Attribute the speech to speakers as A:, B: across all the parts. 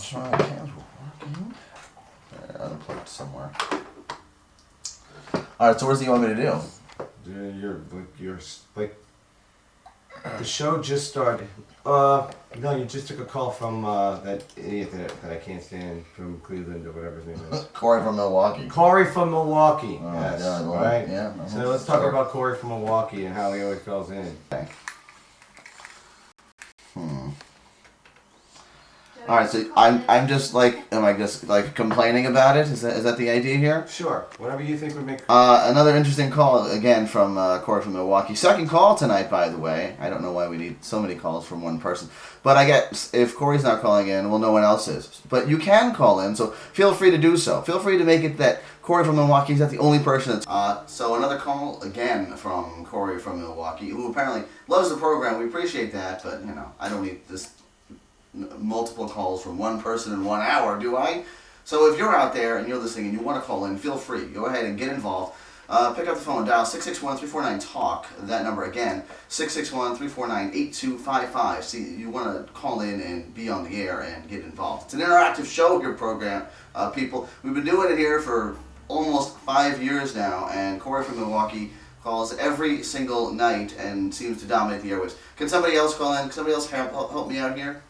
A: Sure, my cans were working. Unplugged somewhere. Alright, so what do you want me to do?
B: You're like the show just started. No, you just took a call from that idiot that I can't stand from Cleveland or whatever his name is.
A: Corey from Milwaukee.
B: Corey from Milwaukee.
A: Oh,
B: Yes.
A: God, well,
B: right.
A: Yeah.
B: So let's talk about Corey from Milwaukee and how he always calls in.
A: Okay. All right, so I'm just like, am I just like complaining about it? Is that the idea here?
B: Sure. Whatever you think would make.
A: Another interesting call again from Corey from Milwaukee. Second call tonight, by the way. I don't know why we need so many calls from one person, but I guess if Corey's not calling in, well, no one else is. But you can call in, so feel free to do so. Feel free to make it that Corey from Milwaukee is not the only person that's. So another call again from Corey from Milwaukee, who apparently loves the program. We appreciate that, but I don't need this multiple calls from one person in 1 hour, do I? So if you're out there and you're listening and you want to call in, feel free. Go ahead and get involved. Pick up the phone, dial 661-349-TALK. That number again, 661-349-8255. See, you want to call in and be on the air and get involved. It's an interactive show here, program, people. We've been doing it here for almost 5 years now, and Corey from Milwaukee calls every single night and seems to dominate the airwaves. Can somebody else call in? Can somebody else help me out here?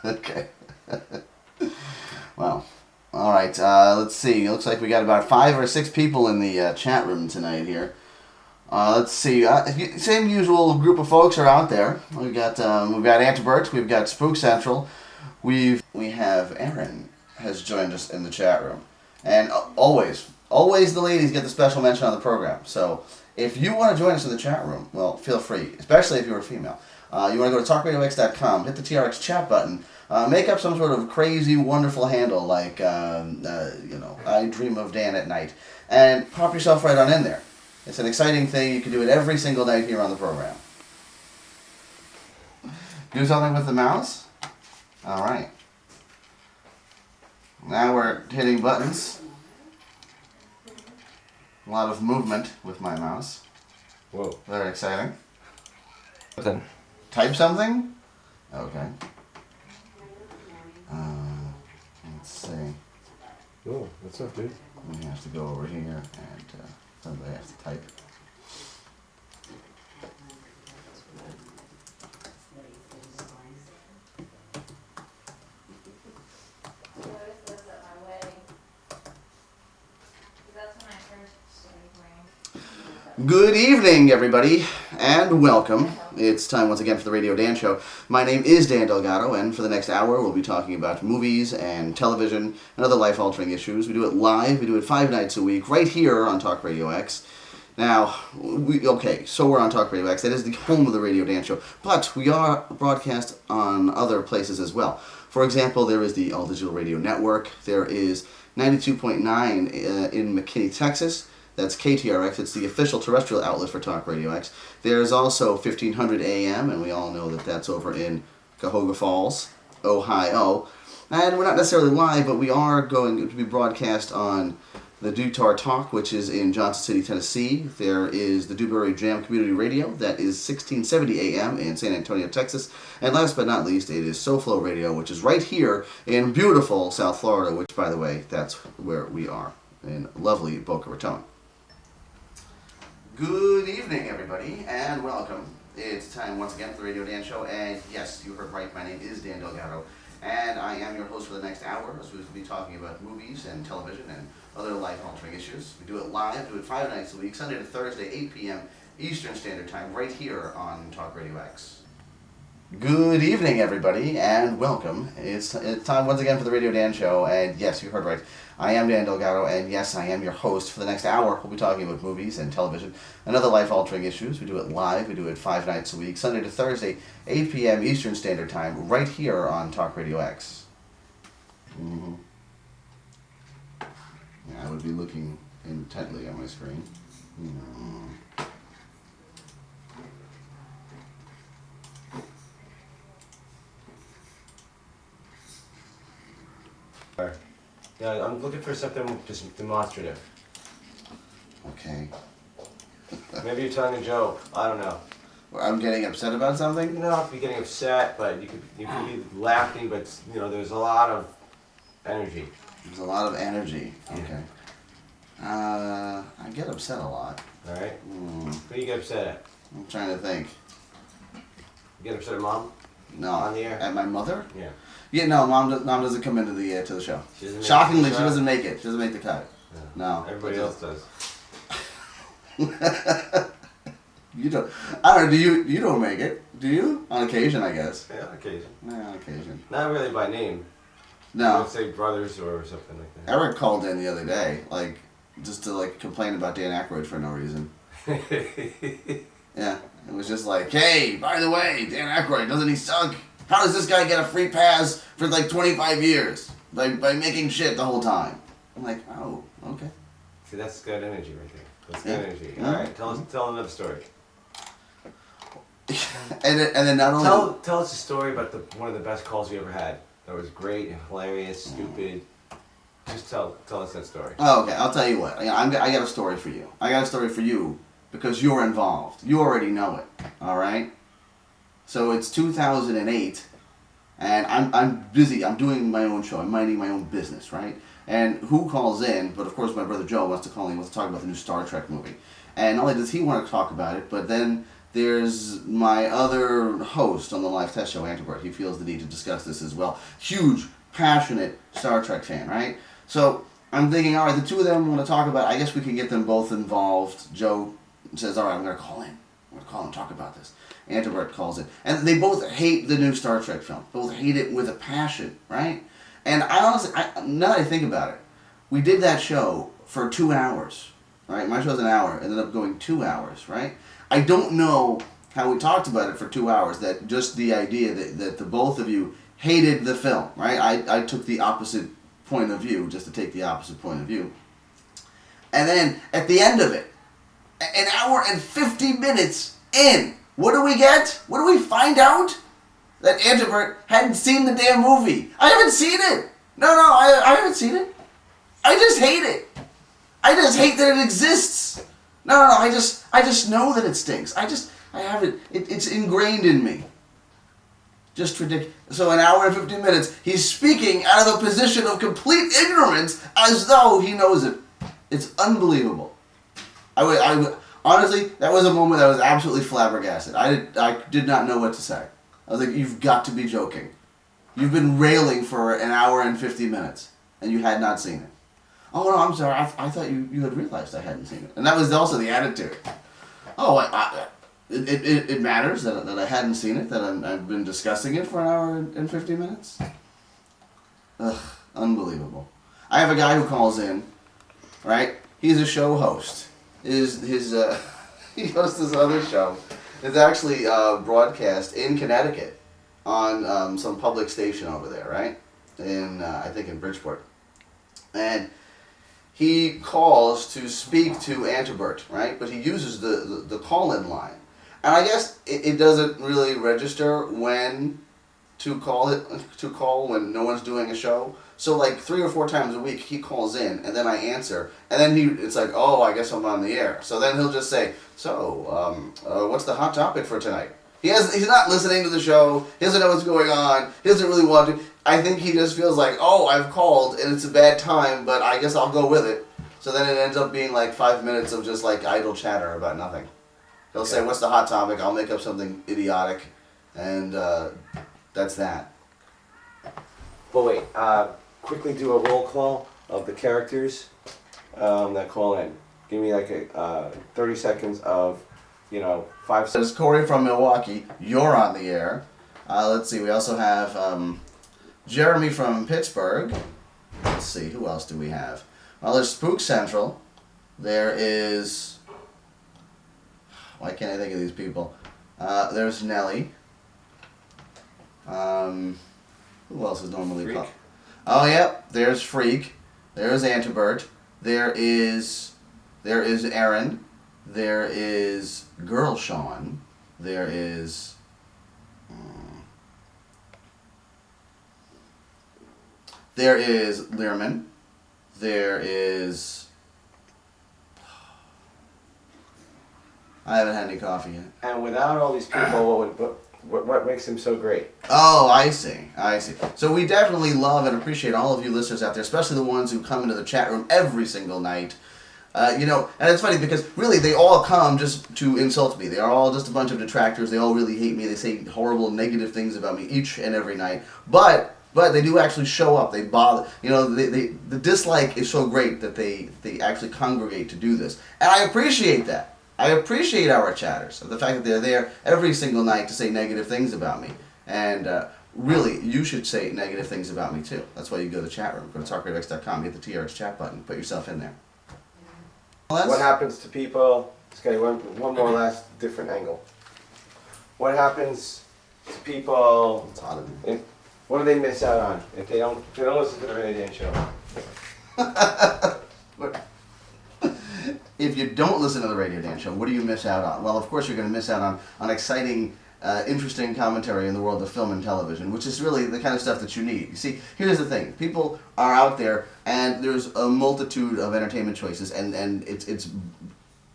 A: Okay. Well, all right. Let's see. It looks like we got about 5 or 6 people in the chat room tonight here. Let's see. Same usual group of folks are out there. We've got Antibert. We've got Spook Central. We have Aaron has joined us in the chat room, and always the ladies get the special mention on the program. So if you want to join us in the chat room, well, feel free, especially if you're a female. You want to go to talkradiox.com, hit the TRX chat button, make up some sort of crazy, wonderful handle like, I dream of Dan at night, and pop yourself right on in there. It's an exciting thing. You can do it every single night here on the program. Do something with the mouse? All right. Now we're hitting buttons. A lot of movement with my mouse.
B: Whoa.
A: Very exciting.
B: Then.
A: Type something? Okay. Let's see.
B: Oh, what's up, dude?
A: We have to go over here and somebody has to type. Good evening, everybody, and welcome. It's time once again for the Radio Dan Show. My name is Dan Delgado, and for the next hour we'll be talking about movies and television and other life-altering issues. We do it live. We do it 5 nights a week, right here on Talk Radio X. Now, so we're on Talk Radio X. That is the home of the Radio Dan Show, but we are broadcast on other places as well. For example, there is the All Digital Radio Network. There is 92.9 in McKinney, Texas. That's KTRX. It's the official terrestrial outlet for Talk Radio X. There's also 1500 AM, and we all know that that's over in Cuyahoga Falls, Ohio. And we're not necessarily live, but we are going to be broadcast on the Dutar Talk, which is in Johnson City, Tennessee. There is the Dewberry Jam Community Radio. That is 1670 AM in San Antonio, Texas. And last but not least, it is SoFlo Radio, which is right here in beautiful South Florida, which, by the way, that's where we are, in lovely Boca Raton. Good evening, everybody, and welcome. It's time once again for the Radio Dan Show, and yes, you heard right, my name is Dan Delgado, and I am your host for the next hour, as we'll be talking about movies and television and other life-altering issues. We do it live, do it 5 nights a week, Sunday to Thursday, 8 p.m. Eastern Standard Time, right here on Talk Radio X. Good evening, everybody, and welcome. It's time once again for the Radio Dan Show, and yes, you heard right. I am Dan Delgado, and yes, I am your host for the next hour. We'll be talking about movies and television and other life-altering issues. We do it live. We do it 5 nights a week, Sunday to Thursday, 8 p.m. Eastern Standard Time, right here on Talk Radio X. Mm-hmm. Yeah, I would be looking intently on my screen.
B: Yeah, I'm looking for something just demonstrative.
A: Okay.
B: Maybe you're telling a joke. I don't know.
A: I'm getting upset about something?
B: You don't have to be getting upset, but you could be laughing, but there's a lot of energy.
A: There's a lot of energy. Okay. I get upset a lot.
B: All right. What do you get upset at?
A: I'm trying to think.
B: You get upset at Mom?
A: No.
B: On the air?
A: At my mother?
B: Yeah.
A: Yeah, no, mom doesn't come into the to the show.
B: Shockingly,
A: she doesn't make it. She doesn't make the cut.
B: Yeah.
A: No.
B: Everybody else does.
A: You don't. I don't know. You don't make it? Do you? On occasion, I guess.
B: Yeah, on occasion.
A: Yeah, on occasion.
B: Not really by name.
A: No.
B: Let's say brothers or something like that.
A: Eric called in the other day, like just to like complain about Dan Aykroyd for no reason. Yeah, it was just like, hey, by the way, Dan Aykroyd, doesn't he suck? How does this guy get a free pass for like 25 years by making shit the whole time? I'm like, oh, okay.
B: See, that's good energy right there. That's good energy.
A: Mm-hmm.
B: All right, tell another story.
A: and then not only
B: tell us a story about one of the best calls you ever had. That was great and hilarious, stupid. Just tell us that story.
A: Oh, okay. I'll tell you what. I got a story for you. I got a story for you because you're involved. You already know it. All right. So it's 2008, and I'm busy. I'm doing my own show. I'm minding my own business, right? And who calls in? But of course, my brother Joe wants to call in. Wants to talk about the new Star Trek movie. And not only does he want to talk about it, but then there's my other host on the live test show, Antibert. He feels the need to discuss this as well. Huge, passionate Star Trek fan, right? So I'm thinking, all right, the two of them want to talk about it. I guess we can get them both involved. Joe says, all right, I'm going to call in. I'm going to call and talk about this. Antibert calls in. And they both hate the new Star Trek film. Both hate it with a passion, right? And I honestly, now that I think about it, we did that show for 2 hours, right? My show's an hour, ended up going 2 hours, right? I don't know how we talked about it for 2 hours, that just the idea that the both of you hated the film, right? I took the opposite point of view, just to take the opposite point of view. And then, at the end of it, an hour and 50 minutes in, what do we get? What do we find out? That Antibert hadn't seen the damn movie. I haven't seen it. No, I haven't seen it. I just hate it. I just hate that it exists. No, I just know that it stinks. I have it. It's ingrained in me. Just ridiculous. So an hour and 50 minutes, he's speaking out of a position of complete ignorance as though he knows it. It's unbelievable. Honestly, that was a moment that was absolutely flabbergasted. I did not know what to say. I was like, you've got to be joking. You've been railing for an hour and 50 minutes, and you had not seen it. Oh, no, I'm sorry. I thought you had realized I hadn't seen it. And that was also the attitude. Oh, it matters that I hadn't seen it, that I've been discussing it for an hour and 50 minutes? Ugh, unbelievable. I have a guy who calls in, right? He's a show host. He hosts this other show. It's actually broadcast in Connecticut on some public station over there, right? I think in Bridgeport. And he calls to speak to Antibert, right? But he uses the call-in line. And I guess it doesn't really register when to call when no one's doing a show. So like 3 or 4 times a week he calls in and then I answer and then it's like, oh, I guess I'm on the air. So then he'll just say, so what's the hot topic for tonight? He's not listening to the show. He doesn't know what's going on. He doesn't really want to. I think he just feels like, oh, I've called and it's a bad time, but I guess I'll go with it. So then it ends up being like 5 minutes of just like idle chatter about nothing. He'll say, what's the hot topic? I'll make up something idiotic, and that's that.
B: But wait, quickly do a roll call of the characters that call in. Give me like a 30 seconds of, 5
A: This
B: seconds.
A: is Corey from Milwaukee. You're on the air. Let's see. We also have Jeremy from Pittsburgh. Let's see. Who else do we have? Well, there's Spook Central. There is... Why can't I think of these people? There's Nelly. Who else is normally
B: Freak.
A: called? Oh, yep. There's Freak. There's Antibert. There is Aaron. There is Girl Sean. There is... There is Learman. There is... I haven't had any coffee yet.
B: And without all these people, what makes him so great?
A: Oh, I see. So we definitely love and appreciate all of you listeners out there, especially the ones who come into the chat room every single night. And it's funny because really they all come just to insult me. They are all just a bunch of detractors. They all really hate me. They say horrible, negative things about me each and every night. But they do actually show up. They bother. The dislike is so great that they actually congregate to do this. And I appreciate that. I appreciate our chatters. The fact that they're there every single night to say negative things about me. And really, you should say negative things about me too. That's why you go to the chat room. Go to talkradiox.com, hit the TRX chat button, put yourself in there.
B: What happens to people? Okay, one more last different angle. What happens to people?
A: It's hot in here.
B: What do they miss out on if they don't listen to the Radio Dan Show?
A: If you don't listen to the Radio Dan Show, what do you miss out on? Well, of course you're going to miss out on exciting, interesting commentary in the world of film and television, which is really the kind of stuff that you need. You see, here's the thing. People are out there, and there's a multitude of entertainment choices, and it's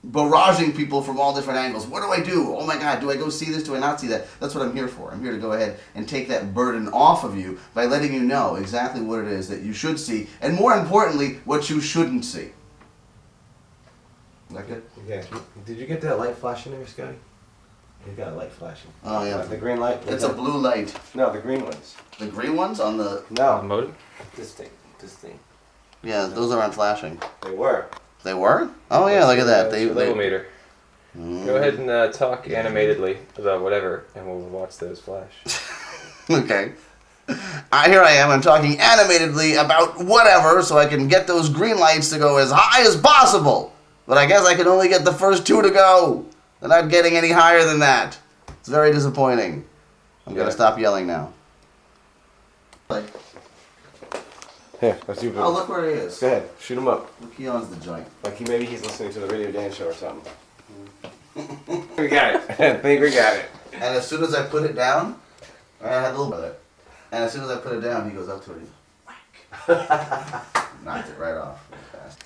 A: barraging people from all different angles. What do I do? Oh my God, do I go see this? Do I not see that? That's what I'm here for. I'm here to go ahead and take that burden off of you by letting you know exactly what it is that you should see, and more importantly, what you shouldn't see. Is that good?
B: Yeah. Did you get that light flashing there, Scotty? You got a light flashing.
A: Oh yeah.
B: The green light?
A: It's a blue light.
B: No, the green ones.
A: The green ones on the...
B: No.
C: Mode?
B: This thing.
A: Yeah, those aren't flashing.
B: They were.
A: They were? Oh yeah, look at that.
C: Level meter. Go ahead and talk animatedly about whatever, and we'll watch those flash.
A: Okay. Here I am. I'm talking animatedly about whatever, so I can get those green lights to go as high as possible. But I guess I can only get the first two to go. They're not getting any higher than that. It's very disappointing. I'm gonna stop yelling now.
B: Here, let's do it.
A: Oh, look where he is.
B: Go ahead, shoot him up.
A: Look, he owns the joint.
B: Like maybe he's listening to the Radio Dan Show or something. We got it. I think we got it.
A: And as soon as I put it down, I had a little bit of it. And as soon as I put it down, he goes up to it. Whack. Knocked it right off. Real fast.